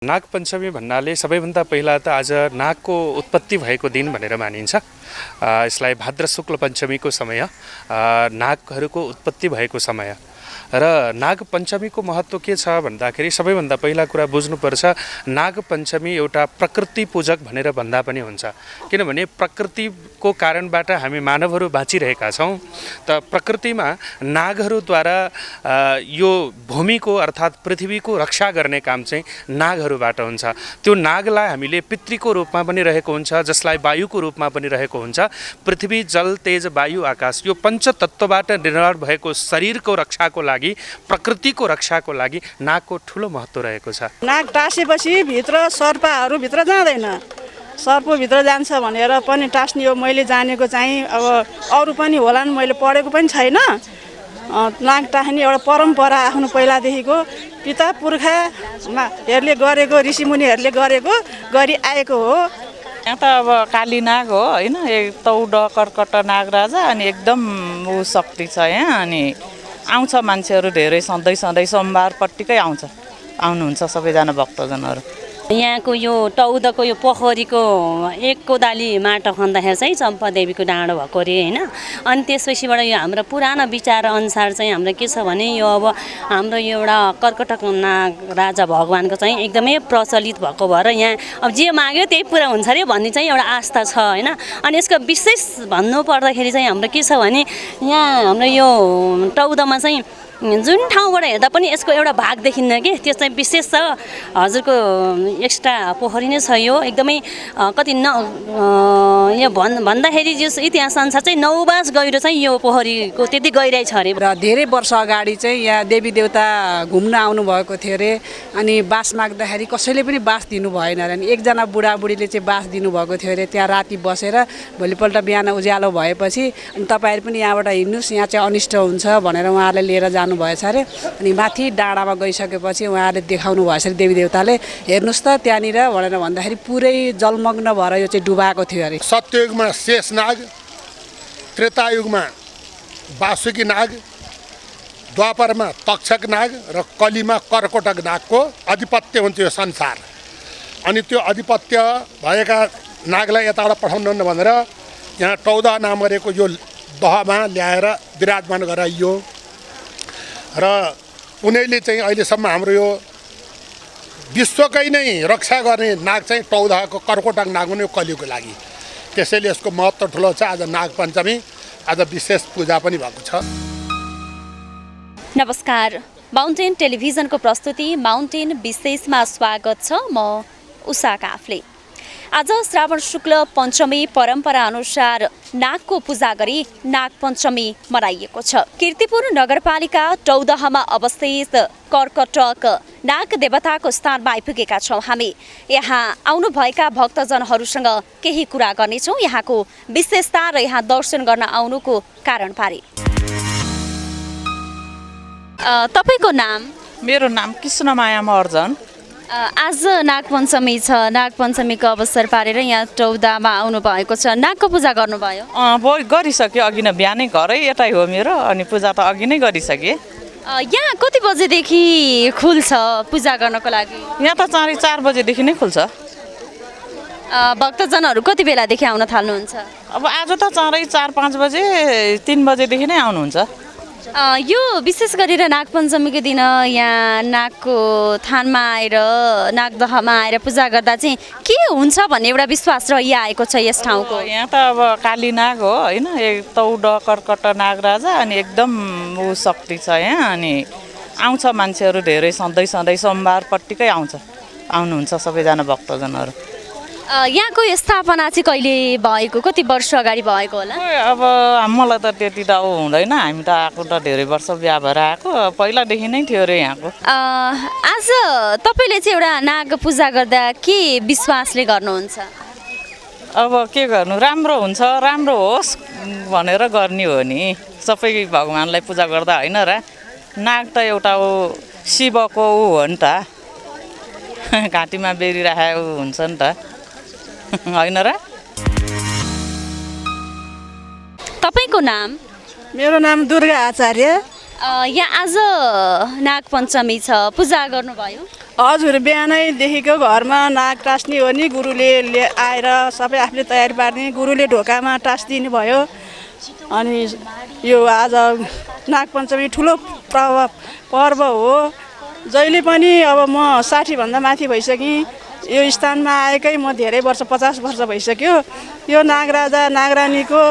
नागपञ्चमी भन्नाले सबैभन्दा पहिला त आज नागको उत्पत्ति भएको दिन भनेर मानिन्छ। यसलाई भाद्र शुक्ल पञ्चमीको समय नागहरूको उत्पत्ति भएको समय र नागपञ्चमीको महत्त्व के छ भन्दाखेरि सबैभन्दा पहिला कुरा बुझ्नुपर्छ, नागपञ्चमी एउटा प्रकृति पूजक भनेर भन्दा पनि हुन्छ। किनभने प्रकृतिको कारणबाट हामी मानवहरू बाँचिरहेका छौँ। त प्रकृतिमा नागहरूद्वारा यो भूमिको अर्थात् पृथ्वीको रक्षा गर्ने काम चाहिँ नागहरूबाट हुन्छ। त्यो नागलाई हामीले पितृको रूपमा पनि रहेको हुन्छ, जसलाई वायुको रूपमा पनि रहेको हुन्छ। पृथ्वी, जल, तेज, वायु, आकाश यो पञ्चतत्त्वबाट निर्माण भएको शरीरको रक्षाको लागि, प्रकृतिको रक्षाको लागि नागको ठुलो महत्त्व रहेको छ। नाग टाँसेपछि भित्र सर्पहरू भित्र जाँदैन, सर्प भित्र जान्छ भनेर पनि टाँस्ने हो। मैले जानेको चाहिँ अब अरू पनि होलान्, मैले पढेको पनि छैन। नाग टाँस्ने एउटा परम्परा आफ्नो पहिलादेखिको पिता पुर्खाहरूले गरेको, ऋषिमुनिहरूले गरेको गरी आएको हो। यहाँ त अब काली नाग हो होइन, तौड कर्कट नागराजा अनि एकदम शक्ति छ यहाँ। अनि आउँछ मान्छेहरू धेरै, सधैँ सोमबारपट्टिकै आउनुहुन्छ सबैजना भक्तजनहरू। यहाँको यो टौदको यो पोखरीको एक कोदाली माटो खन्दाखेरि चाहिँ चम्पादेवीको डाँडो भएको अरे होइन। अनि त्यसपछिबाट यो हाम्रो पुरानो विचार अनुसार चाहिँ हाम्रो के छ भने यो अब हाम्रो यो एउटा कर्कटक नाग राजा भगवानको चाहिँ एकदमै प्रचलित भएको भएर यहाँ अब जे माग्यो त्यही पुरा हुन्छ अरे भन्ने चाहिँ एउटा आस्था छ होइन। अनि यसको विशेष भन्नु पर्दाखेरि चाहिँ हाम्रो के छ भने यहाँ हाम्रो यो टौदमा चाहिँ जुन ठाउँबाट हेर्दा पनि यसको एउटा भाग देखिन्न कि, त्यो चाहिँ विशेष छ। हजुरको एक्स्ट्रा पोखरी नै छ यो, एकदमै कति यो भन्दाखेरि जो इतिहास अनुसार चाहिँ 9 बास गहिरो चाहिँ यो पोखरीको त्यति गहिराइ छ अरे। र धेरै वर्ष अगाडि चाहिँ यहाँ देवी देवता घुम्न आउनु भएको थियो अरे। अनि बास माग्दाखेरि कसैले पनि बास दिनु भएन अरे। अनि एकजना बुढाबुढीले चाहिँ बास दिनुभएको थियो अरे। त्यहाँ राति बसेर भोलिपल्ट बिहान उज्यालो भएपछि अनि तपाईँहरू पनि यहाँबाट हिँड्नुहोस्, यहाँ चाहिँ अनिष्ट हुन्छ भनेर उहाँहरूले लिएर जानु भएछ अरे। अनि माथि डाँडामा गइसकेपछि उहाँहरूले देखाउनु भएछ अरे देवी देवताले, हेर्नुहोस् त त्यहाँनिर भनेर भन्दाखेरि पुरै जलमग्न भएर यो चाहिँ डुबाएको थियो अरे। सत्ययुगमा शेषनाग, त्रेतायुगमा वासुकी नाग, द्वापरमा तक्षक नाग र कलीमा कर्कोटक नागको अधिपत्य हुन्थ्यो यो संसार। अनि त्यो अधिपत्य भएका नागलाई यताबाट पठाउनु भनेर यहाँ टौदा नाम गरेको यो दहमा ल्याएर विराजमान गराइयो। र उनीहरूले चाहिँ अहिलेसम्म हाम्रो यो विश्वकै नै रक्षा गर्ने नाग चाहिँ टौदाको कर्कोटक नाग हुने कलियुगको लागि। त्यसैले यसको महत्त्व ठुलो छ। आज नागपञ्चमी, आज विशेष पूजा पनि भएको छ। नमस्कार, माउन्टेन टेलिभिजनको प्रस्तुति माउन्टेन विशेषमा स्वागत छ। म उषा काफ्ले। आज श्रावण शुक्ल पञ्चमी परम्परा अनुसार नागको पूजा गरी नागपञ्चमी मनाइएको छ। कीर्तिपुर नगरपालिका टौदहमा अवस्थित कर्कटक नाग देवताको स्थानमा आइपुगेका छौँ हामी। यहाँ आउनुभएका भक्तजनहरूसँग केही कुरा गर्नेछौँ, यहाँको विशेषता र यहाँ दर्शन गर्न आउनुको कारण बारे। तपाईँको नाम? मेरो नाम कृष्णमाया महर्जन। आज नागपञ्चमी छ, नागपञ्चमीको अवसर पारेर यहाँ टौदामा आउनु भएको छ। नागको पूजा गर्नुभयो? गरिसकेँ, अघि नै बिहानै घरै यतै हो मेरो। अनि पूजा त अघि नै गरिसकेँ। यहाँ कति बजेदेखि खुल्छ पूजा गर्नको लागि? यहाँ त 4:30 बजेदेखि नै खुल्छ। भक्तजनहरू कति बेलादेखि आउन थाल्नुहुन्छ? अब आज त 4:30-5 बजे 3 बजेदेखि नै आउनुहुन्छ। यो विशेष गरेर नागपञ्चमीको दिन यहाँ नागको थानमा आएर, नागदहमा आएर पूजा गर्दा चाहिँ के हुन्छ भन्ने एउटा विश्वास रहिआएको छ यस ठाउँको। यहाँ त अब काली नाग हो होइन, तौड कर्कट नागराजा अनि एकदम शक्ति छ यहाँ। अनि आउँछ मान्छेहरू धेरै, सधैँ सोमबारपट्टिकै आउनुहुन्छ सबैजना भक्तजनहरू। यहाँको स्थापना चाहिँ कहिले भएको, कति वर्ष अगाडि भएको होला? अब मलाई त त्यति त हुँदैन, हामी त आएको त धेरै वर्ष बिहा भएर आएको, पहिलादेखि नै थियो अरे यहाँको। आज तपाईँले चाहिँ एउटा नाग पूजा गर्दा के विश्वासले गर्नुहुन्छ? अब के गर्नु, राम्रो हुन्छ, राम्रो होस् भनेर गर्ने हो नि। सबै भगवान्लाई पूजा गर्दा होइन र। नाग त एउटा शिवको हो नि त, घाँटीमा बेरिराखेको हुन्छ नि त, होइन र। तपाईँको नाम? मेरो नाम दुर्गा आचार्य। यहाँ आज नागपञ्चमी छ, पूजा गर्नुभयो? हजुर, बिहानैदेखिको घरमा नाग टाँस्ने हो नि, गुरुले आएर सबै आफूले तयारी पार्ने, गुरुले ढोकामा टाँसिदिनु भयो। अनि यो आज नागपञ्चमी ठुलो पर्व हो। जहिले पनि अब म 60भन्दा माथि भइसकेँ यो स्थानमा आएकै, म धेरै वर्ष 50 वर्ष भइसक्यो। यो नागराजा नागरानीको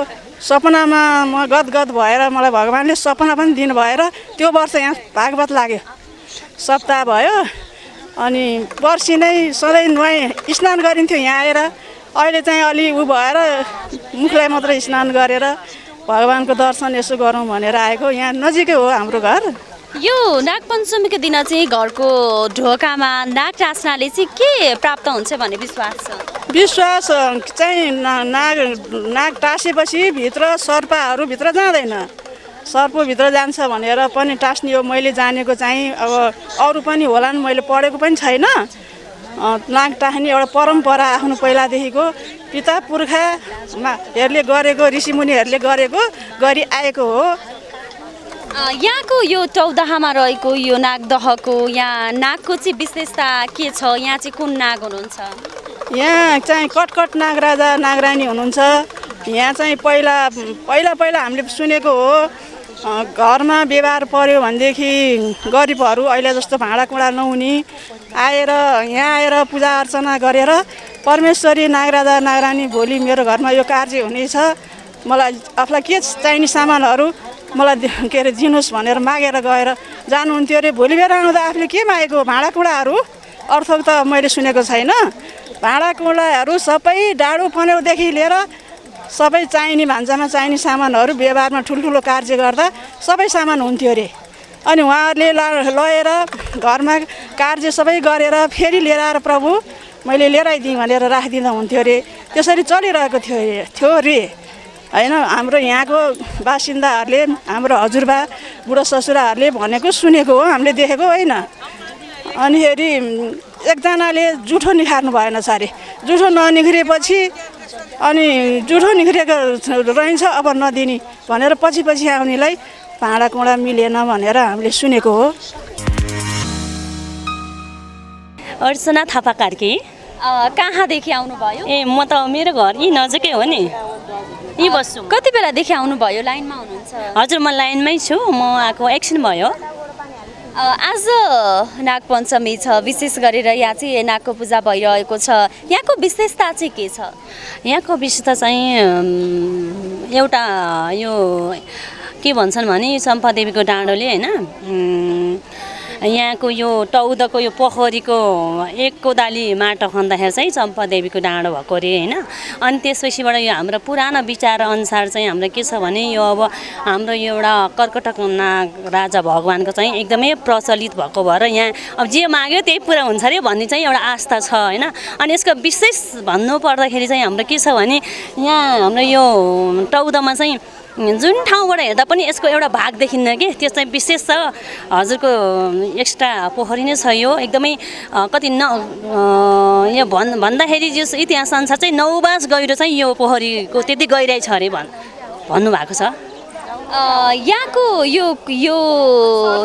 सपनामा म गदगद भएर मलाई भगवान्ले सपना पनि दिनुभएर त्यो वर्ष यहाँ भागवत लाग्यो, सप्ताह भयो। अनि पर्सि नै सधैँ नुहाइ स्नान गरिन्थ्यो यहाँ आएर। अहिले चाहिँ अलि उ भएर मुखलाई मात्र स्नान गरेर भगवान्को दर्शन यसो गरौँ भनेर आएको। यहाँ नजिकै हो हाम्रो घर। यो नागपञ्चमीको दिन चाहिँ घरको ढोकामा नाग टाँस्नाले चाहिँ के प्राप्त हुन्छ भन्ने विश्वास छ? विश्वास चाहिँ नाग टाँसेपछि भित्र सर्पहरू भित्र जाँदैन, सर्पभित्र जान्छ भनेर पनि टाँस्ने हो। मैले जानेको चाहिँ अब अरू पनि होलान्, मैले पढेको पनि छैन। नाग टाँस्ने एउटा परम्परा आफ्नो पहिलादेखिको पिता पुर्खाहरूले गरेको, ऋषिमुनिहरूले गरेको गरी आएको हो। यहाँको यो टौदाहामा रहेको यो नागदहको यहाँ नागको चाहिँ विशेषता के छ? यहाँ चाहिँ कुन नाग हुनुहुन्छ? यहाँ चाहिँ कटकट नागराजा नागरानी हुनुहुन्छ। यहाँ चाहिँ पहिला हामीले सुनेको हो, घरमा व्यवहार पर्यो भनेदेखि गरिबहरू अहिले जस्तो भाँडाकुँडा नहुने आएर यहाँ आएर पूजा अर्चना गरेर परमेश्वरी नागराजा नागरानी भोलि मेरो घरमा यो कार्य हुनेछ, मलाई आफूलाई के चाहिने सामानहरू मलाई के अरे दिनुहोस् भनेर मागेर गएर जानुहुन्थ्यो अरे। भोलि बेला आउँदा आफूले के मागेको भाँडाकुँडाहरू अर्थ त मैले सुनेको छैन। भाँडाकुँडाहरू सबै डाडु फन्यौदेखि लिएर सबै चाहिने भान्सामा चाहिने सामानहरू व्यवहारमा ठुल्ठुलो कार्य गर्दा सबै सामान हुन्थ्यो अरे। अनि उहाँहरूले लगेर घरमा कार्य सबै गरेर फेरि लिएर आएर प्रभु मैले लिएर आइदिएँ भनेर राखिदिँदा हुन्थ्यो अरे। त्यसरी चलिरहेको थियो अरे होइन। हाम्रो यहाँको बासिन्दाहरूले, हाम्रो हजुरबा बुढो ससुराहरूले भनेको सुनेको हो, हामीले देखेको होइन। अनिखेरि एकजनाले जुठो निखार्नु भएन छ अरे। जुठो ननिख्रिएपछि अनि जुठो निख्रिएको रहन्छ अब नदिने भनेर पछि आउनेलाई भाँडाकुँडा मिलेन भनेर हामीले सुनेको हो। अर्चना थापा कार्की। कहाँदेखि आउनुभयो? ए म त मेरो घर यहीँ नजिकै हो नि, यहीँ बस्छु। कति बेलादेखि आउनुभयो? लाइनमा हुनुहुन्छ? हजुर, म लाइनमै छु, म आएको एकछिन भयो। आज नागपञ्चमी छ, विशेष गरेर यहाँ चाहिँ नागको पूजा भइरहेको छ। यहाँको विशेषता चाहिँ के छ? यहाँको विशेषता चाहिँ एउटा यो के भन्छन् भने चम्पादेवीको डाँडोले होइन, यहाँको यो टौदको यो पोखरीको एक कोदाली माटो खन्दाखेरि चाहिँ चम्पादेवीको डाँडो भएको अरे होइन। अनि त्यसपछिबाट यो हाम्रो पुरानो विचार अनुसार चाहिँ हाम्रो के छ भने यो अब हाम्रो यो एउटा कर्कटक नाग राजा भगवान्को चाहिँ एकदमै प्रचलित भएको भएर यहाँ अब जे माग्यो त्यही पुरा हुन्छ अरे भन्ने चाहिँ एउटा आस्था छ होइन। अनि यसको विशेष भन्नुपर्दाखेरि चाहिँ हाम्रो के छ भने यहाँ हाम्रो यो टौदमा चाहिँ जुन ठाउँबाट हेर्दा पनि यसको एउटा भाग देखिन्न कि, त्यो चाहिँ विशेष छ। हजुरको एक्स्ट्रा पोखरी नै छ यो, एकदमै कति यो भन्दाखेरि यो इतिहास अनुसार चाहिँ 9 बास गहिरो चाहिँ यो पोखरीको त्यति गहिराइ छ अरे भन्नुभएको छ। यहाँको यो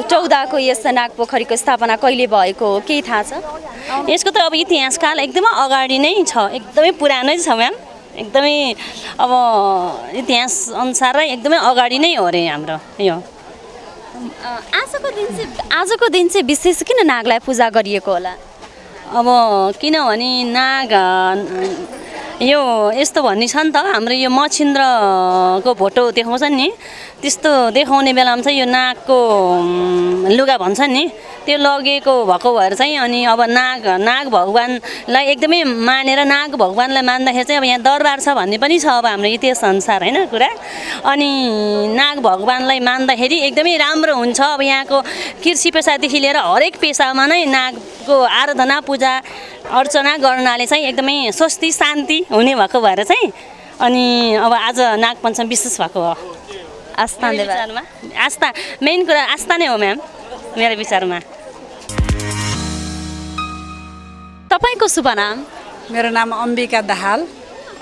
टौदाको यस नाग पोखरीको स्थापना कहिले भएको हो केही थाहा छ? यसको त अब इतिहासकाल एकदमै अगाडि नै छ, एकदमै पुरानै छ म्याम, एकदमै अब इतिहास अनुसारै एकदमै अगाडि नै हो अरे हाम्रो यो। आजको दिन चाहिँ विशेष किन नागलाई पूजा गरिएको होला? अब किनभने नाग यो यस्तो भन्ने छ नि त, हाम्रो यो मच्छिन्द्रको फोटो देखाउँछन् नि, त्यस्तो देखाउने बेलामा चाहिँ यो नागको लुगा भन्छन् नि त्यो लगेको भएको भएर चाहिँ अनि अब नाग भगवान्लाई एकदमै मानेर नाग भगवान्लाई मान्दाखेरि चाहिँ अब यहाँ दरबार छ भन्ने पनि छ अब हाम्रो इतिहास अनुसार होइन कुरा। अनि नाग भगवान्लाई मान्दाखेरि एकदमै राम्रो हुन्छ। अब यहाँको कृषि पेसादेखि लिएर हरेक पेसामा नै नागको आराधना पूजा अर्चना गर्नाले चाहिँ एकदमै स्वस्ति शान्ति हुने भएको भएर चाहिँ अनि अब आज नागपञ्चमी विशेष भएको हो। आस्था मेन कुरा आस्था नै हो म्याम मेरो विचारमा। तपाईँको शुभ नाम? मेरो नाम अम्बिका दाहाल।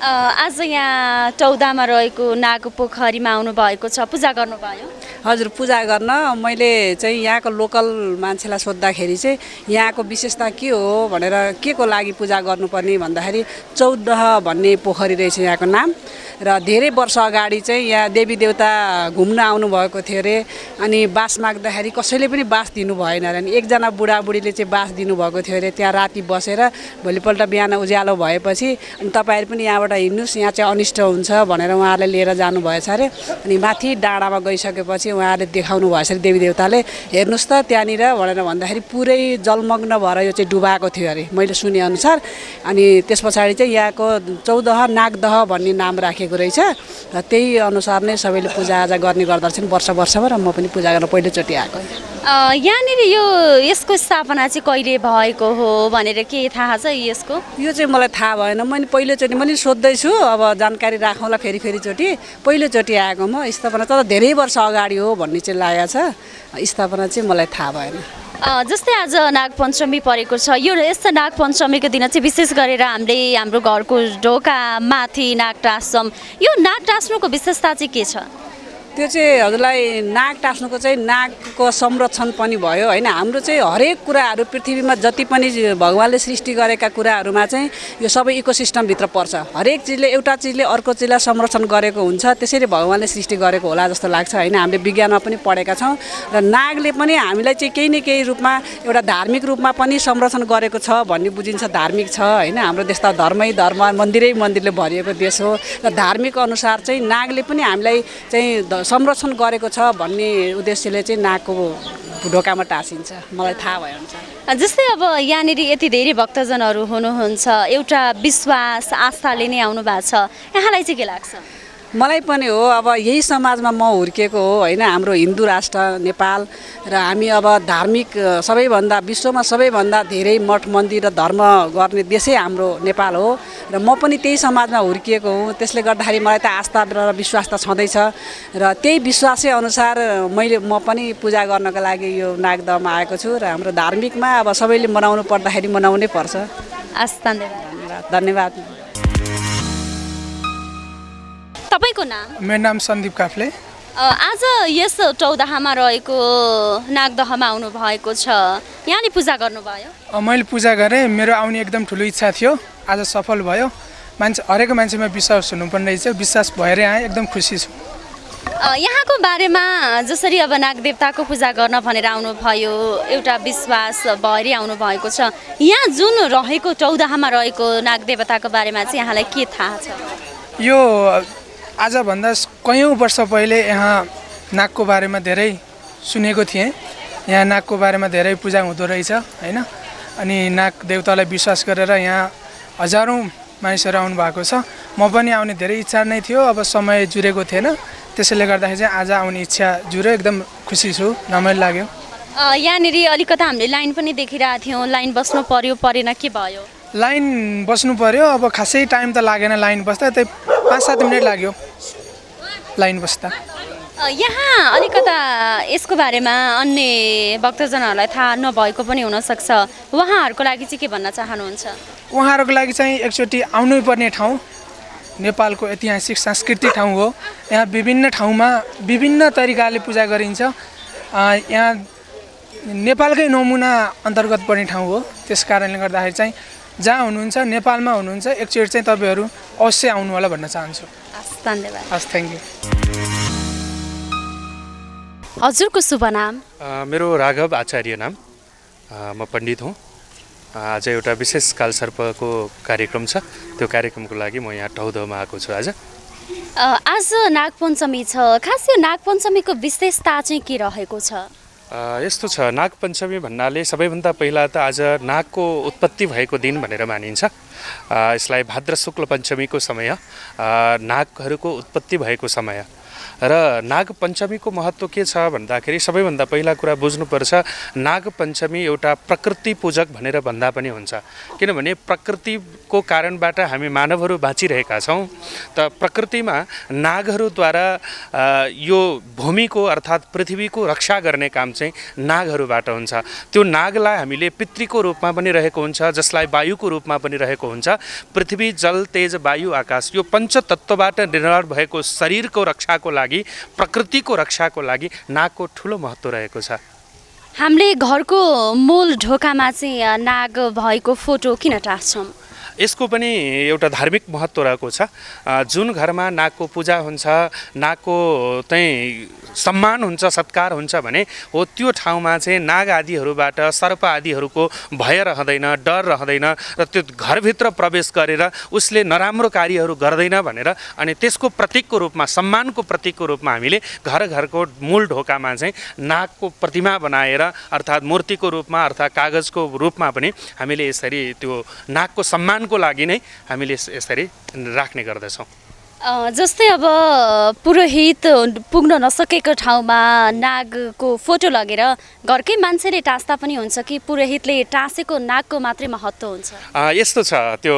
आज यहाँ टौदामा रहेको नाग पोखरीमा आउनु भएको छ, पूजा गर्नुभयो? हजुर पूजा गर्न मैले चाहिँ यहाँको लोकल मान्छेलाई सोद्धाखेरि चाहिँ यहाँको विशेषता के हो भनेर के को लागि पूजा गर्नुपर्ने भन्दाखेरि चौदह भन्ने पोखरी रहेछ यहाँको नाम र धेरै वर्ष अगाडि चाहिँ यहाँ देवी देवता घुम्न आउनुभएको थियो अरे अनि बास माग्दाखेरि कसैले पनि बास दिनु भएन अरे अनि एकजना बुढाबुढीले चाहिँ बास दिनुभएको थियो अरे त्यहाँ राति बसेर भोलिपल्ट बिहान उज्यालो भएपछि अनि तपाईँहरू पनि यहाँबाट हिँड्नुहोस् यहाँ चाहिँ अनिष्ट हुन्छ भनेर उहाँहरूले लिएर जानुभएछ अरे अनि माथि डाँडामा गइसकेपछि उहाँहरूले देखाउनु भएछ अरे देवी देवताले हेर्नुहोस् त त्यहाँनिर भनेर भन्दाखेरि पुरै जलमग्न भएर यो चाहिँ डुबाएको थियो अरे मैले सुनेअनुसार अनि त्यस पछाडि चाहिँ यहाँको 14 नागदह भन्ने नाम राखेको रहेछ र त्यही अनुसार नै सबैले पूजाआजा गर्ने गर्दछन् वर्षमा र म पनि पूजा गर्न पहिलोचोटि आएको यहाँनिर यसको स्थापना चाहिँ कहिले भएको हो भनेर के थाहा छ यसको? यो चाहिँ मलाई थाहा भएन मैले पहिलोचोटि मैले सोध्दैछु अब जानकारी राखौँला फेरिचोटि पहिलोचोटि आएको म स्थापना तर धेरै वर्ष अगाडि हो भन्ने चाहिँ लागेको छ स्थापना चाहिँ मलाई थाहा भएन जस्तै आज नागपञ्चमी परेको छ यो यस्तो नागपञ्चमीको दिन चाहिँ विशेष गरेर हाम्रो घरको ढोका माथि नाग टाँस्छौँ यो नाग टाँस्नुको विशेषता चाहिँ के छ? त्यो चाहिँ हजुरलाई नाग टाँस्नुको चाहिँ नागको संरक्षण पनि भयो होइन हाम्रो चाहिँ हरेक कुराहरू पृथ्वीमा जति पनि भगवान्ले सृष्टि गरेका कुराहरूमा चाहिँ यो सबै इकोसिस्टमभित्र पर्छ हरेक चिजले एउटा चिजले अर्को चिजलाई संरक्षण गरेको हुन्छ त्यसैले भगवान्ले सृष्टि गरेको होला जस्तो लाग्छ होइन हामीले विज्ञानमा पनि पढेका छौँ र नागले पनि हामीलाई चाहिँ केही न केही रूपमा एउटा धार्मिक रूपमा पनि संरक्षण गरेको छ भन्ने बुझिन्छ धार्मिक छ होइन हाम्रो देश त धर्म मन्दिरले भरिएको देश हो र धार्मिक अनुसार चाहिँ नागले पनि हामीलाई चाहिँ संरक्षण गरेको छ भन्ने उद्देश्यले चाहिँ नागको ढोकामा टाँसिन्छ मलाई थाहा भएअनुसार जस्तै अब यहाँनिर यति धेरै भक्तजनहरू हुनुहुन्छ एउटा विश्वास आस्थाले नै आउनु भएको छ यहाँलाई चाहिँ के लाग्छ? मलाई पनि हो अब यही समाजमा म हुर्किएको हो होइन हाम्रो हिन्दू राष्ट्र नेपाल र हामी अब धार्मिक सबैभन्दा विश्वमा सबैभन्दा धेरै मठ मन्दिर र धर्म गर्ने देशै हाम्रो नेपाल हो र म पनि त्यही समाजमा हुर्किएको हुँ त्यसले गर्दाखेरि मलाई त आस्था र विश्वास त छँदैछ र त्यही विश्वासै अनुसार म पनि पूजा गर्नको लागि यो नागदहमा आएको छु र हाम्रो धार्मिकमा अब सबैले मनाउनु पर्दाखेरि मनाउनै पर्छ। धन्यवाद। तपाईको नाम? मेरो नाम सन्दीप काफ्ले। आज यस टौदाहामा रहेको नागदहमा आउनु भएको छ यहाँले पूजा गर्नुभयो? मैले पूजा गरेँ मेरो आउने एकदम ठुलो इच्छा थियो आज सफल भयो हरेको मान्छेमा विश्वास हुनुपर्ने रहेछ विश्वास भएर आएँ एकदम खुसी छु। यहाँको बारेमा जसरी अब नागदेवताको पूजा गर्न भनेर आउनुभयो एउटा विश्वास भएर आउनु भएको छ यहाँ जुन रहेको टौदाहामा रहेको नागदेवताको बारेमा चाहिँ यहाँलाई के थाहा छ? यो आजभन्दा कयौँ वर्ष पहिले यहाँ नागको बारेमा धेरै सुनेको थिएँ यहाँ नागको बारेमा धेरै पूजा हुँदो रहेछ होइन अनि नाग देवतालाई विश्वास गरेर यहाँ हजारौँ मानिसहरू आउनु भएको छ म पनि आउने धेरै इच्छा नै थियो अब समय जुरेको थिएन त्यसैले गर्दाखेरि चाहिँ आज आउने इच्छा जुर्यो एकदम खुसी छु रमाइलो लाग्यो। यहाँनिर अलिकता हामीले लाइन पनि देखिरहेको थियौँ लाइन बस्नु पर्यो परेन के भयो? लाइन बस्नु पर्यो अब खासै टाइम त लागेन लाइन बस्दा त्यही 5-7 मिनट लाग्यो लाइन बस्दा। यहाँ अलिकता यसको बारेमा अन्य भक्तजनहरूलाई थाहा नभएको पनि हुनसक्छ उहाँहरूको लागि चाहिँ के भन्न चाहनुहुन्छ? उहाँहरूको लागि चाहिँ एकचोटि आउनै पर्ने ठाउँ नेपालको ऐतिहासिक सांस्कृतिक ठाउँ हो यहाँ विभिन्न ठाउँमा विभिन्न तरिकाले पूजा गरिन्छ यहाँ नेपालकै नमुना अन्तर्गत पर्ने ठाउँ हो त्यस कारणले गर्दाखेरि चाहिँ जहाँ हुनुहुन्छ नेपालमा हुनुहुन्छ एकचोटि चाहिँ तपाईँहरू अवश्य आउनु होला भन्न चाहन्छु। धन्यवाद। हस् थ्याङ्क यू। हजुरको शुभ नाम? मेरो राघव आचार्य नाम म पण्डित हुँ आज एउटा विशेष कालसर्पको कार्यक्रम छ त्यो कार्यक्रमको लागि म यहाँ टौदहमा आएको छु। आज नागपञ्चमी छ खास यो नागपञ्चमीको विशेषता चाहिँ के रहेको छ? यस्तो छ नागपञ्चमी भन्नाले सबैभन्दा पहिला त आज नागको उत्पत्ति भएको दिन भनेर मानिन्छ यसलाई भाद्र शुक्ल पञ्चमीको समय नागहरूको उत्पत्ति भएको समय र नागपञ्चमीको महत्त्व के छ भन्दाखेरि सबैभन्दा पहिला कुरा बुझ्नुपर्छ नागपञ्चमी एउटा प्रकृति पूजक भनेर भन्दा पनि हुन्छ किनभने प्रकृतिको कारणबाट हामी मानवहरू बाँचिरहेका छौँ त प्रकृतिमा नागहरूद्वारा यो भूमिको अर्थात् पृथ्वीको रक्षा गर्ने काम चाहिँ नागहरूबाट हुन्छ त्यो नागलाई हामीले पितृको रूपमा पनि रहेको हुन्छ जसलाई वायुको रूपमा पनि रहेको हुन्छ पृथ्वी जल तेज वायु आकाश यो पञ्चतत्त्वबाट निर्माण भएको शरीरको रक्षाको लागि, प्रकृतिको रक्षाको लागि नागको ठुलो महत्त्व रहेको छ। हामीले घरको मूल ढोकामा चाहिँ नाग भएको फोटो किन टाँस्छौँ? यसको पनि एउटा धार्मिक महत्त्व रहेको छ। जुन घरमा नागको पूजा हुन्छ, नागको चाहिँ सम्मान हुन्छ, सत्कार हुन्छ भने हो त्यो ठाउँमा चाहिँ नाग आदिहरूबाट, सर्प आदिहरूको भय रहँदैन, डर रहँदैन र त्यो घरभित्र प्रवेश गरेर उसले नराम्रो कार्यहरू गर्दैन भनेर अनि त्यसको प्रतीकको रूपमा, सम्मानको प्रतीकको रूपमा हामीले घर घरको मूल ढोकामा चाहिँ नागको प्रतिमा बनाएर अर्थात् मूर्तिको रूपमा अर्थात् कागजको रूपमा पनि हामीले यसरी त्यो नागको सम्मानको लागि नै हामीले यसरी राख्ने गर्दछौँ। जस्तै अब पुरोहित पुग्न नसकेको ठाउँमा नागको फोटो लगेर घरकै मान्छेले टाँस्दा पनि हुन्छ कि पुरोहितले टाँसेको नागको मात्रै महत्त्व हुन्छ? यस्तो छ, त्यो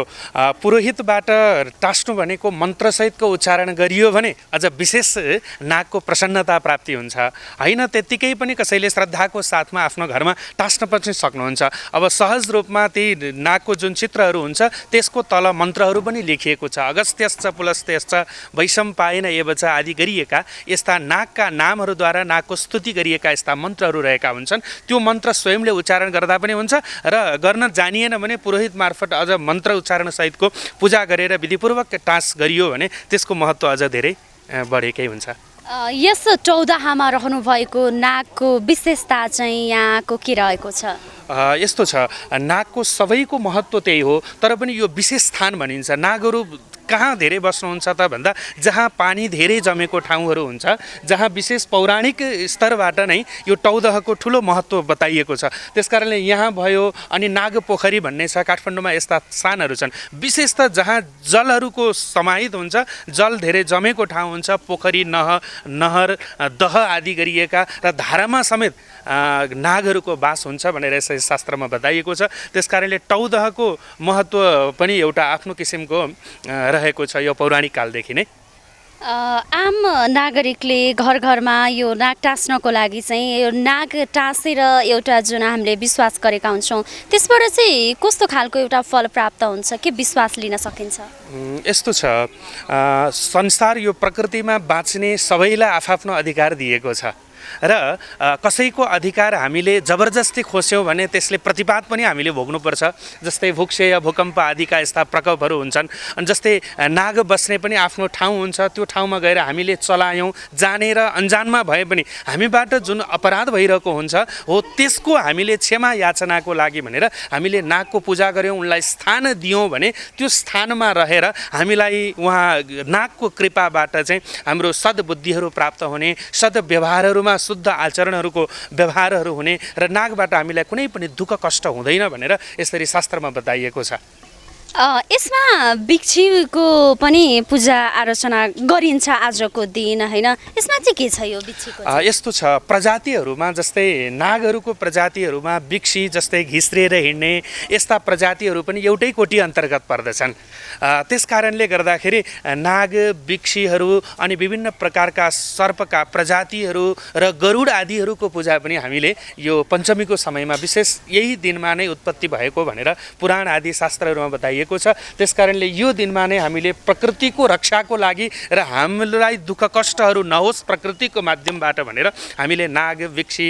पुरोहितबाट टाँस्नु भनेको मन्त्रसहितको उच्चारण गरियो भने अझ विशेष नागको प्रसन्नता प्राप्ति हुन्छ। होइन त्यत्तिकै पनि कसैले श्रद्धाको साथमा आफ्नो घरमा टाँस्न पनि सक्नुहुन्छ। अब सहज रूपमा ती नागको जुन चित्रहरू हुन्छ त्यसको तल मन्त्रहरू पनि लेखिएको छ। अगस्त्यश्च पुलस्त्यश्च वैशम्पायन एवच आदि गरिएका यस्ता नागका नामहरूद्वारा नागको स्तुति गरिएका यस्ता मन्त्रहरू रहेका हुन्छन्। त्यो मन्त्र स्वयंले उच्चारण गर्दा पनि हुन्छ र गर्न जानिएन भने पुरोहित मार्फत अझ मन्त्र उच्चारण सहितको पूजा गरेर विधिपूर्वक टाँस गरियो भने त्यसको महत्त्व अझ धेरै बढेकै हुन्छ। यस चौदाहामा रहनुभएको नागको विशेषता चाहिँ यहाँको के रहेको छ? यस्तो छ, नागको सबैको महत्त्व त्यही हो, तर पनि यो विशेष स्थान भनिन्छ। नागहरू कहाँ धेरै बस्नुहुन्छ त भन्दा जहाँ पानी धेरै जमेको ठाउँहरू हुन्छ, जहाँ विशेष पौराणिक स्तरबाट नै यो टौदहको ठुलो महत्त्व बताइएको छ। त्यसकारणले यहाँ भयो। अनि नाग पोखरी भन्ने छ, काठमाडौँमा यस्ता स्थानहरू छन्। विशेष त जहाँ जलहरूको समाहित हुन्छ, जल धेरै जमेको ठाउँ हुन्छ, पोखरी, नहर, दह आदि गरिएका र धारामा समेत नागहरूको वास हुन्छ भनेर यसै शास्त्रमा बताइएको छ। त्यसकारणले टौदहको महत्त्व पनि एउटा आफ्नो किसिमको रहेको छ यो पौराणिक कालदेखि नै। आम नागरिकले घर घरमा यो नाग टाँस्नको लागि चाहिँ यो नाग टाँसेर एउटा जुन हामीले विश्वास गरेका हुन्छौँ त्यसबाट चाहिँ कस्तो खालको एउटा फल प्राप्त हुन्छ, के विश्वास लिन सकिन्छ? यस्तो छ, संसार यो प्रकृतिमा बाँच्ने सबैलाई आफआफ्नो अधिकार दिएको छ र कसैको अधिकार हामीले जबरजस्ती खोस्यौँ भने त्यसले प्रतिपाद पनि हामीले भोग्नुपर्छ। जस्तै भूक्षय, भूकम्प आदिका यस्ता प्रकोपहरू हुन्छन्। अनि जस्तै नाग बस्ने पनि आफ्नो ठाउँ हुन्छ, त्यो ठाउँमा गएर हामीले चलायौँ, जानेर अनजानमा भए पनि हामीबाट जुन अपराध भइरहेको हुन्छ हो त्यसको हामीले क्षमा याचनाको लागि भनेर हामीले नागको पूजा गऱ्यौँ, उनलाई स्थान दियौँ भने त्यो स्थानमा रहेर हामीलाई उहाँ नागको कृपाबाट चाहिँ हाम्रो सद्बुद्धिहरू प्राप्त हुने, सद्व्यवहारहरूमा शुद्ध आचरणहरूको व्यवहारहरू हुने र नागबाट हामीलाई कुनै पनि दुःख कष्ट हुँदैन भनेर यसरी शास्त्रमा बताइएको छ। यसमा बिच्छीको पनि पूजा आराधना गरिन्छ आजको दिन, होइन? यसमा चाहिँ के छ यो बिच्छीको? यस्तो छ, प्रजातिहरूमा जस्तै नागहरूको प्रजातिहरूमा बिच्छी जस्तै घिस्रिएर हिँड्ने यस्ता प्रजातिहरू पनि एउटै कोटी अन्तर्गत पर्दछन्। त्यसकारणले गर्दाखेरि नाग, बिच्छीहरू अनि विभिन्न प्रकारका सर्पका प्रजातिहरू र गरुड आदिहरूको पूजा पनि हामीले यो पञ्चमीको समयमा विशेष यही दिनमा नै उत्पत्ति भएको भनेर पुराण आदि शास्त्रहरूमा बताइएको छ। त्यसकारणले यो दिनमा नै हामीले प्रकृतिको रक्षाको लागि र हामीलाई दुःख कष्टहरू नहोस् प्रकृतिको माध्यमबाट भनेर हामीले नाग, बिच्छी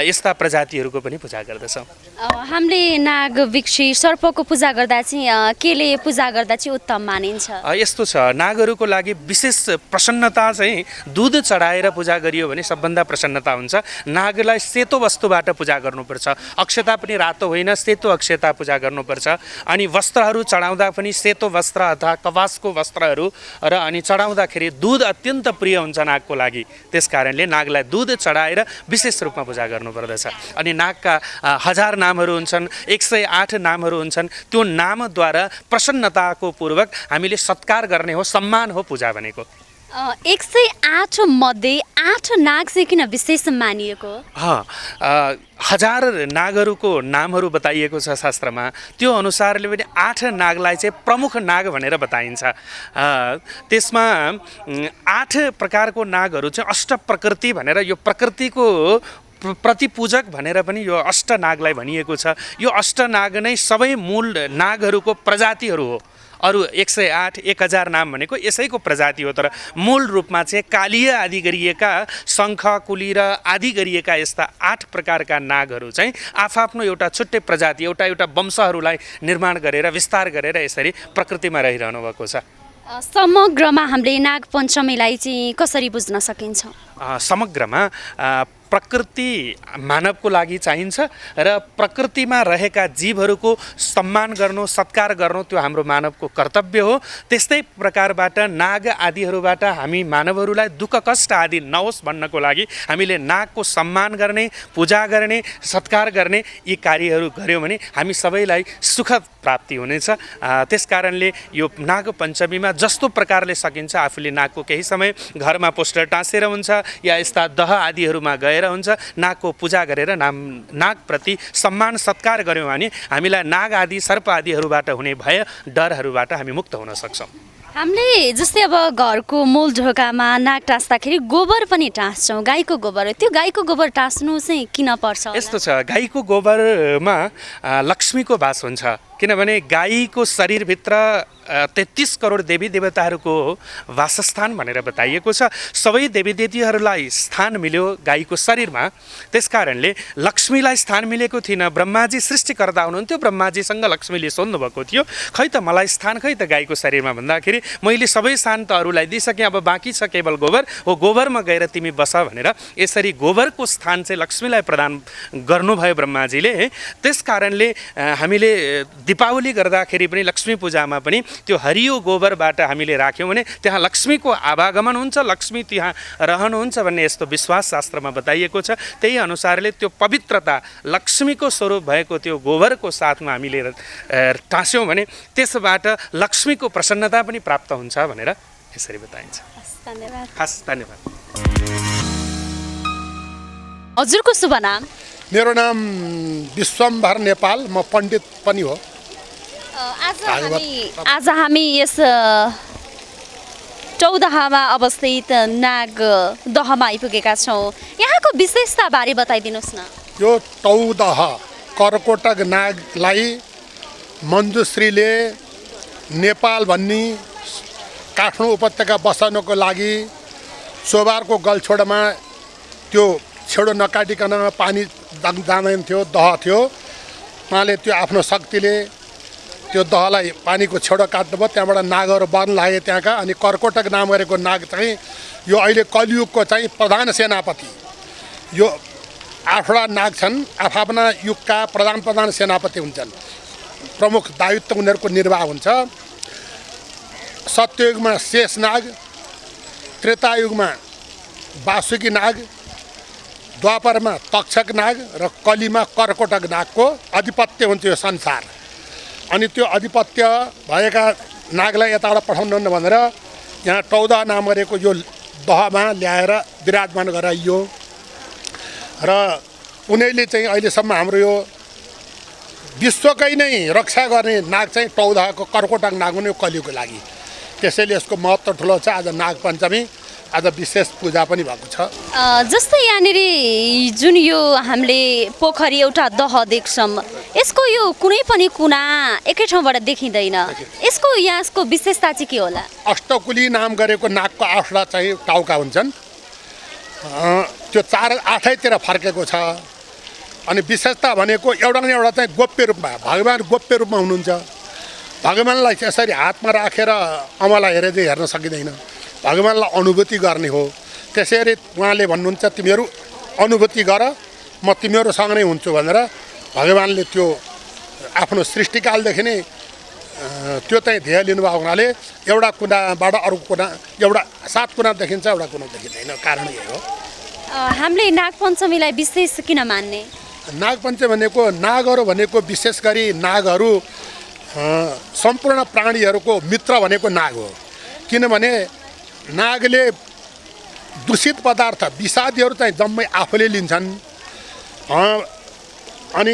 यस्ता प्रजातिहरूको पनि पूजा गर्दछौँ। हामीले नाग, बिच्छी, सर्पको पूजा गर्दा चाहिँ केले पूजा गर्दा चाहिँ उत्तम मानिन्छ? यस्तो छ, नागहरूको लागि विशेष प्रसन्नता चाहिँ दुध चढाएर पूजा गरियो भने सबभन्दा प्रसन्नता हुन्छ। नागलाई सेतो वस्तुबाट पूजा गर्नुपर्छ। अक्षता पनि रातो होइन, सेतो अक्षता पूजा गर्नुपर्छ। अनि वस्त्रहरू चढाउँदा पनि सेतो वस्त्र अथवा कपासको वस्त्रहरू र अनि चढाउँदाखेरि दुध अत्यन्त प्रिय हुन्छ नागको लागि। त्यसकारणले नागलाई दुध चढाएर विशेष रूपमा पूजा गर्नुपर्दछ। अनि नागका 1000 नामहरू हुन्छन्, 108 नामहरू हुन्छन्। त्यो नामद्वारा प्रसन्नताको पूर्वक हामीले सत्कार गर्ने हो, सम्मान हो पूजा भनेको। 108 मध्ये 8 नाग चाहिँ किन विशेष मानिएको? 1000 नागहरूको नामहरू बताइएको छ शास्त्रमा। त्यो अनुसारले पनि 8 नागलाई चाहिँ प्रमुख नाग भनेर बताइन्छ। त्यसमा 8 प्रकारको नागहरू चाहिँ अष्ट प्रकृति भनेर यो प्रकृतिको प्रतिपूजक भनेर पनि यो अष्ट नागलाई भनिएको छ। यो अष्ट नाग नै सबै मूल नागहरूको प्रजातिहरू हो। अरू 108 1000 नाम भनेको यसैको प्रजाति हो। तर मूल रूपमा चाहिँ कालीय आदि गरिएका शङ्ख कुली र आदि गरिएका यस्ता 8 प्रकारका नागहरू चाहिँ आफआफ्नो एउटा छुट्टै प्रजाति एउटा वंशहरूलाई निर्माण गरेर विस्तार गरेर यसरी प्रकृतिमा रहिरहनु भएको छ। समग्रमा हामीले नाग पञ्चमीलाई चाहिँ कसरी बुझ्न सकिन्छ? समग्रमा प्रकृति मानवको लागि चाहिन्छ र प्रकृतिमा रहेका जीवहरूको सम्मान गर्नु सत्कार गर्नु त्यो हाम्रो मानवको कर्तव्य हो। त्यस्तै प्रकारबाट नाग आदिहरूबाट हामी मानवहरूलाई दुःख कष्ट आदि नहोस् भन्नको लागि हामीले नागको सम्मान गर्ने पूजा गर्ने सत्कार गर्ने यी कार्यहरू गऱ्यौँ भने हामी सबैलाई सुख प्राप्ति हुनेछ। त्यसकारणले यो नाग पञ्चमीमा जस्तो प्रकारले सकिन्छ आफूले नागको केही समय घरमा पोस्टर टाँसेर हुन्छ या यस्ता दह आदिहरूमा गएर हुन्छ नागको पूजा गरेर नागप्रति सम्मान सत्कार गऱ्यौँ भने हामीलाई नाग आदि सर्प आदिहरूबाट हुने भय डरहरूबाट हामी मुक्त हुन सक्छौँ। हामीले जस्तै अब घरको मूल ढोकामा नाग टाँस्दाखेरि गोबर पनि टाँस्छौँ, गाईको गोबर। त्यो गाईको गोबर टाँस्नु चाहिँ किन पर्छ? यस्तो छ, गाईको गोबरमा लक्ष्मीको वास हुन्छ। किनभने गाईको शरीरभित्र 33 करोड देवी देवताहरूको वासस्थान भनेर बताइएको छ। सबै देवी देवतीहरूलाई स्थान मिल्यो गाईको शरीरमा। त्यसकारणले लक्ष्मीलाई स्थान मिलेको थिएन। ब्रह्माजी सृष्टिकर्ता हुनुहुन्थ्यो, ब्रह्माजीसँग लक्ष्मीले सोध्नुभएको थियो खै त मलाई स्थान खै त गाईको शरीरमा भन्दाखेरि मैले सबै स्थान त अरूलाई दिइसकेँ, अब बाँकी छ केवल गोबर, हो गोबरमा गएर तिमी बस भनेर यसरी गोबरको स्थान चाहिँ लक्ष्मीलाई प्रदान गर्नुभयो ब्रह्माजीले। त्यसकारणले हामीले दीपावली गर्दाखेरि पनि लक्ष्मी पूजामा पनि त्यो हरियो गोबरबाट हामीले राख्यौँ भने त्यहाँ लक्ष्मीको आवागमन हुन्छ, लक्ष्मी त्यहाँ रहनुहुन्छ भन्ने यस्तो विश्वास शास्त्रमा बताइएको छ। त्यही अनुसारले त्यो पवित्रता लक्ष्मीको स्वरूप भएको त्यो गोबरको साथमा हामीले टाँस्यौँ भने त्यसबाट लक्ष्मीको प्रसन्नता पनि प्राप्त हुन्छ भनेर यसरी बताइन्छ। धन्यवाद। हस्, धन्यवाद। हजुरको शुभ नाम? मेरो नाम विश्वम्भर नेपाल, म पण्डित पनि हो। आज हामी यस चौदहमा अवस्थित नाग दहमा आइपुगेका छौँ। यहाँको विशेषताबारे बताइदिनुहोस् न। यो 14 कर्कोटक नागलाई मञ्जुश्रीले नेपाल भन्ने काठमाडौँ उपत्यका बसाउनको लागि सोबारको गलछोडमा त्यो छेडो नकाटिकन पानी जाँदैन थियो, दह थियो। उहाँले त्यो आफ्नो शक्तिले त्यो दहलाई पानीको छेडो काट्नुभयो, त्यहाँबाट नागहरू बन लागे त्यहाँका। अनि कर्कोटक नाम गरेको नाग चाहिँ यो अहिले कलियुगको चाहिँ प्रधान सेनापति। यो 8वटा नाग छन्, आफ्ना युगका प्रधान सेनापति हुन्छन्। प्रमुख दायित्व उनीहरूको निर्वाह हुन्छ। सत्ययुगमा शेष नाग, त्रेतायुगमा वासुकी नाग, द्वापरमा तक्षक नाग र कलीमा कर्कोटक नागको आधिपत्य हुन्छ यो संसार। अनि त्यो आधिपत्य भएका नागलाई यताबाट पठाउनु भनेर यहाँ 14 नाम गरेको यो दहमा ल्याएर विराजमान गराइयो र उनीहरूले चाहिँ अहिलेसम्म हाम्रो यो विश्वकै नै रक्षा गर्ने नाग चाहिँ 14 को कर्कोटक नाग हुने यो कलियुगको लागि। त्यसैले यसको महत्त्व ठुलो छ। आज नाग पञ्चमी, आज विशेष पूजा पनि भएको छ। जस्तै यहाँनिर जुन यो हामीले पोखरी एउटा दह देख्छौँ, यसको यो कुनै पनि कुना एकै ठाउँबाट देखिँदैन। यसको विशेषता चाहिँ के होला? अष्टकुली नाम गरेको नागको 8वटा चाहिँ टाउका हुन्छन्। त्यो 4-8तिर फर्केको छ। अनि विशेषता भनेको एउटा न एउटा चाहिँ गोप्य रूपमा, भगवान् गोप्य रूपमा हुनुहुन्छ। भगवान्लाई यसरी हातमा राखेर अमला हेरेर हेर्न सकिँदैन, भगवान्लाई अनुभूति गर्ने हो। त्यसैले उहाँले भन्नुहुन्छ तिमीहरू अनुभूति गर, म तिमीहरूसँग नै हुन्छु भनेर भगवान्ले त्यो आफ्नो सृष्टिकालदेखि नै त्यो चाहिँ ध्येय लिनुभएको हुनाले एउटा कुनाबाट अर्को कुना, एउटा 7 कुना देखिन्छ, एउटा कुना देखिँदैन। कारण यही हो। हामीले नागपञ्चमीलाई विशेष किन मान्ने? नागपञ्चमी भनेको नागहरू भनेको विशेष गरी नागहरू सम्पूर्ण प्राणीहरूको मित्र भनेको नाग हो। किनभने नागले दूषित पदार्थ विषादीहरू चाहिँ जम्मै आफूले लिन्छन्। अनि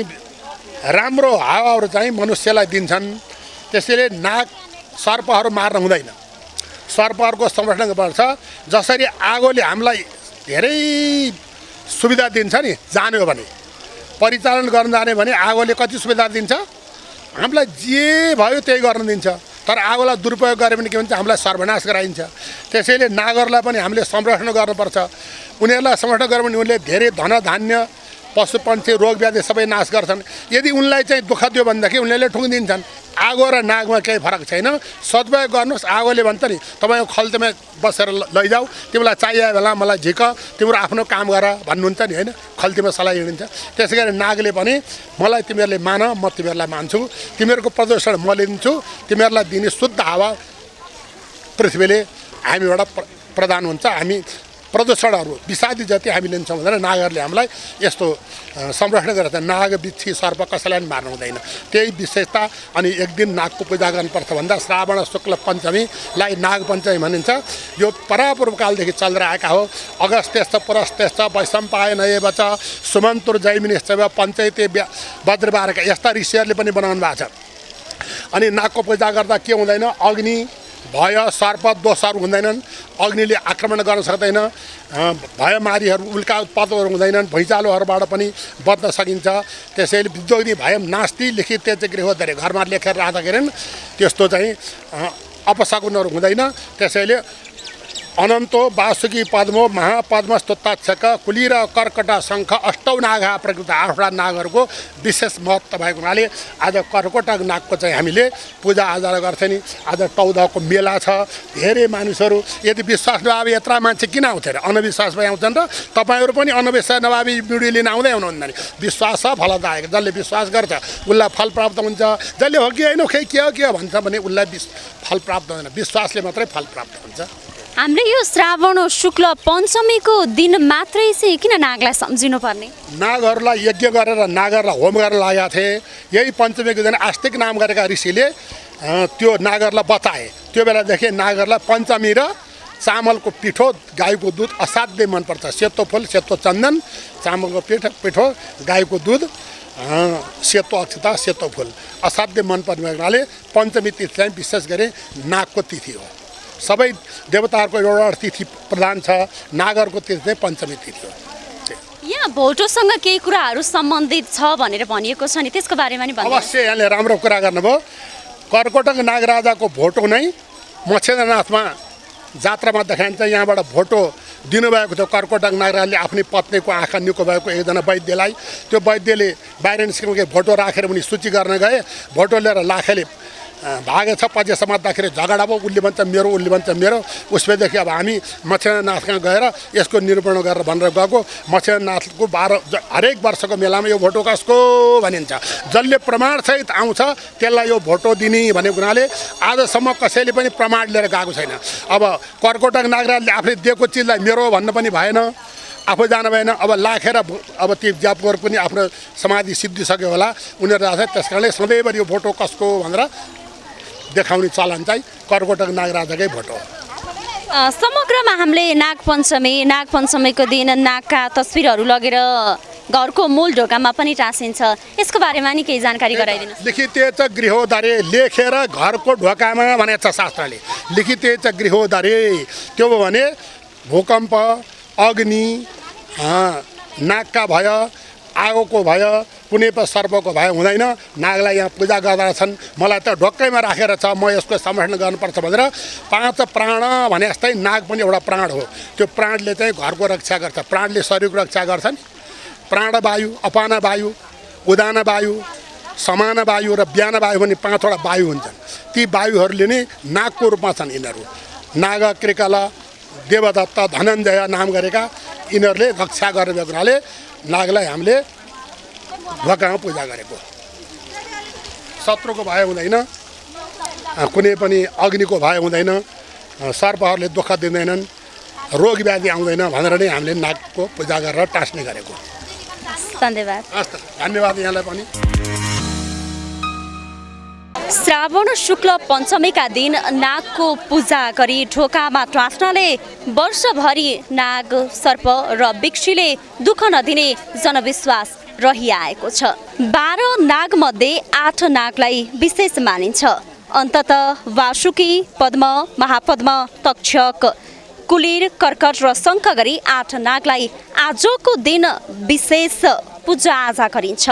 राम्रो हावाहरू चाहिँ मनुष्यलाई दिन्छन्। त्यसैले नाग सर्पहरू मार्न हुँदैन, सर्पहरूको संरक्षण गर्छ। जसरी आगोले हामीलाई धेरै सुविधा दिन्छ नि, जाने हो भने परिचालन गर्न जाने भने आगोले कति सुविधा दिन्छ, हामीलाई जे भयो त्यही गर्न दिन्छ। तर आगोलाई दुरुपयोग गऱ्यो भने के भन्छ हामीलाई सर्वनाश गराइन्छ। त्यसैले नागहरूलाई पनि हामीले संरक्षण गर्नुपर्छ। उनीहरूलाई संरक्षण गऱ्यो भने उनीहरूले धेरै धनधान्य पशु पक्षी रोग व्याधि सबै नाश गर्छन्। यदि उनलाई चाहिँ दुःख दियो भनेदेखि उनीहरूले ठुङ्गिदिन्छन्। आगो र नागमा केही फरक छैन। सदुपयोग गर्नुहोस्। आगोले भन्छ नि तपाईँको खल्तीमा बसेर लैजाऊ, तिमीलाई चाहिए बेला मलाई झिक, तिम्रो आफ्नो काम गर भन्नुहुन्छ नि होइन, खल्तीमा सलाई हिँडिन्छ। त्यसै गरी नागले पनि मलाई तिमीहरूले मान, म तिमीहरूलाई मान्छु, तिमीहरूको प्रदूषण म लिन्छु, तिमीहरूलाई दिने शुद्ध हावा पृथ्वीले हामीबाट प्रदान हुन्छ, हामी प्रदूषणहरू विषादी जति हामी लिन्छौँ भनेर नागहरूले हामीलाई यस्तो संरक्षण गरेर नाग बिच्छी सर्प कसैलाई पनि मार्नु हुँदैन। त्यही विशेषता। अनि एक दिन नागको पूजा गर्नुपर्छ भन्दा श्रावण शुक्ल पञ्चमीलाई नाग पञ्चमी भनिन्छ। यो परापूर्वकालदेखि चलेर आएका हो। अगस्त्यश्च पुरस्त्यश्च वैशम्पायन एव च सुमन्तुर जैमिनिश्च पञ्चैते वज्रबारका यस्ता ऋषिहरूले पनि बनाउनु भएको छ। अनि नागको पूजा गर्दा के हुँदैन, अग्नि भय सर्प दोषहरू हुँदैनन्, अग्निले आक्रमण गर्न सक्दैन, भयमारीहरू उल्का उत्पातहरू हुँदैनन्, भुइँचालोहरूबाट पनि बच्न सकिन्छ। त्यसैले विद्योग्नि भयम नास्ति लिखित चाहिँ गृहोदरे, घरमा लेखेर राख्दाखेरि त्यस्तो चाहिँ अपशकुनहरू हुँदैन। त्यसैले अनन्तो वासुकी पद्मो महापद्मस्तुत्ताक्षक कुली र कर्कट शङ्ख अष्टौ नागा प्रकृत 8वटा नागहरूको विशेष महत्त्व भएको हुनाले आज कर्कट नागको चाहिँ हामीले पूजाआजा गर्थ्यौँ नि। आज टौदहको मेला छ। धेरै मानिसहरू यदि विश्वास नभए यत्रा मान्छे किन आउँथे र? अन्धविश्वासमा आउँछन् र तपाईँहरू पनि अन्धविश्वास नभए बिउडी लिन आउँदै हुनुहुन्न नि। विश्वास छ फलदायक। जसले विश्वास गर्छ उसलाई फल प्राप्त हुन्छ। जसले हो कि होइन खै के हो भन्छ भने उसलाई फल प्राप्त हुँदैन। विश्वासले मात्रै फल प्राप्त हुन्छ। हामीले यो श्रावण शुक्ल पञ्चमीको दिन मात्रै चाहिँ किन नागलाई सम्झिनु पर्ने? नागहरूलाई यज्ञ गरेर नागहरूलाई होम गरेर लागेका थिए। यही पञ्चमीको दिन आस्तिक नाम गरेका ऋषिले त्यो नागहरूलाई बताए। त्यो बेलादेखि नागहरूलाई पञ्चमी र चामलको पिठो, गाईको दुध असाध्यै मनपर्छ। सेतो फुल, सेतो चन्दन, चामलको पिठो, गाईको दुध, सेतो अक्षता, सेतो फुल असाध्यै मनपर्ने हुनाले पञ्चमी तिथि चाहिँ विशेष गरी नागको तिथि हो। सबै देवताहरूको एउटा तिथि प्रधान छ। नागहरूको तिथि चाहिँ पञ्चमी तिथि हो। यहाँ भोटोसँग केही कुराहरू सम्बन्धित छ भनेर भनिएको छ नि, त्यसको बारेमा नि भन्नु। अवश्य यहाँले राम्रो कुरा गर्नुभयो। कर्कटक नागराजाको भोटो नै मच्छेन्द्रनाथमा जात्रामा देखाइन्छ। यहाँबाट भोटो दिनुभएको थियो कर्कटक नागराजले आफ्नै पत्नीको आँखा निको भएको एकजना वैद्यलाई। त्यो वैद्यले बाहिर निस्किनु भोटो राखेर उनी सूची गर्न गए। भोटो लिएर लाखेले भागेछ। पछि समात्दाखेरि झगडा भयो। उसले भन्छ मेरो, उसले भन्छ मेरो। उसपछि अब हामी मच्छेन्द्रनाथ कहाँ गएर यसको निरूपण गरेर भनेर गएको। मच्छेन्द्रनाथको हरेक वर्षको मेलामा यो भोटो कसको भनिन्छ। जसले प्रमाणसहित आउँछ त्यसलाई यो भोटो दिने भनेको हुनाले आजसम्म कसैले पनि प्रमाण लिएर गएको छैन। अब कर्कटक नागराजले आफूले दिएको चिजलाई मेरो भन्न पनि भएन, आफू जानु भएन। अब लाखेर अब ती ज्यापहरू पनि आफ्नो समाधि सिद्धिसक्यो होला उनीहरू जान्छ। त्यस कारणले सधैँभरि यो भोटो कसको भनेर देखाउने चलन चाहिँ कर्कटक नागराजाकै भोटो। समग्रमा हामीले नागपञ्चमीको दिन नागका तस्बिरहरू लगेर घरको मूल ढोकामा पनि टाँसिन्छ। यसको बारेमा नि केही जानकारी गराइदिनुहोस्। लिखिते च गृहोदरे, लेखेर घरको ढोकामा भनेको छ शास्त्रले। लिखिते च गृहोदरे, त्यो हो भने भूकम्प, अग्नि, नागका भय, आगोको भय, कुनै पनि सर्पको भय हुँदैन। नागलाई यहाँ पूजा गर्दा छन्। मलाई त ढोक्कैमा राखेर छ, म यसको संरक्षण गर्नुपर्छ भनेर 5 प्राण भने जस्तै नाग पनि एउटा प्राण हो। त्यो प्राणले चाहिँ घरको रक्षा गर्छ। प्राणले शरीरको रक्षा गर्छन्। प्राणवायु, अपानवायु, उदानवायु, समानवायु र व्यानवायु भने 5वटा वायु हुन्छन्। ती वायुहरूले नै नागको रूपमा छन्। यिनीहरू नाग, कृकल, देवदत्त, धनञ्जय नाम गरेका यिनीहरूले रक्षा गरेको हुनाले नागलाई हामीले ढोकामा पूजा गरेको। शत्रुको भय हुँदैन, कुनै पनि अग्निको भय हुँदैन, सर्पहरूले दुःख दिँदैनन्, रोग व्याधि आउँदैन भनेर नै हामीले नागको पूजा गरेर टाँस्ने गरेको। धन्यवाद। हस्, धन्यवाद यहाँलाई पनि। श्रावण शुक्ल पञ्चमीका दिन नागको पूजा गरी ढोकामा टाँस्नाले वर्षभरि नाग, सर्प र बिच्छीले दुःख नदिने जनविश्वास रहिआएको छ। 12 नागमध्ये 8 नागलाई विशेष मानिन्छ। अन्ततः वासुकी, पद्म, महापद्म, तक्षक, कुलीर, कर्कट र शङ्ख गरी 8 नागलाई आजको दिन विशेष पूजाआजा गरिन्छ।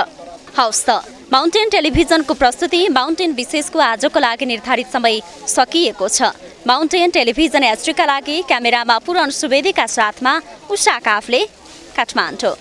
हवस् त, माउन्टेन टेलिभिजनको प्रस्तुति माउन्टेन विशेषको आजको लागि निर्धारित समय सकिएको छ। माउन्टेन टेलिभिजन एचडीका लागि क्यामेरामा पूरण सुवेदीका साथमा उषा काफ्ले, काठमाडौँ।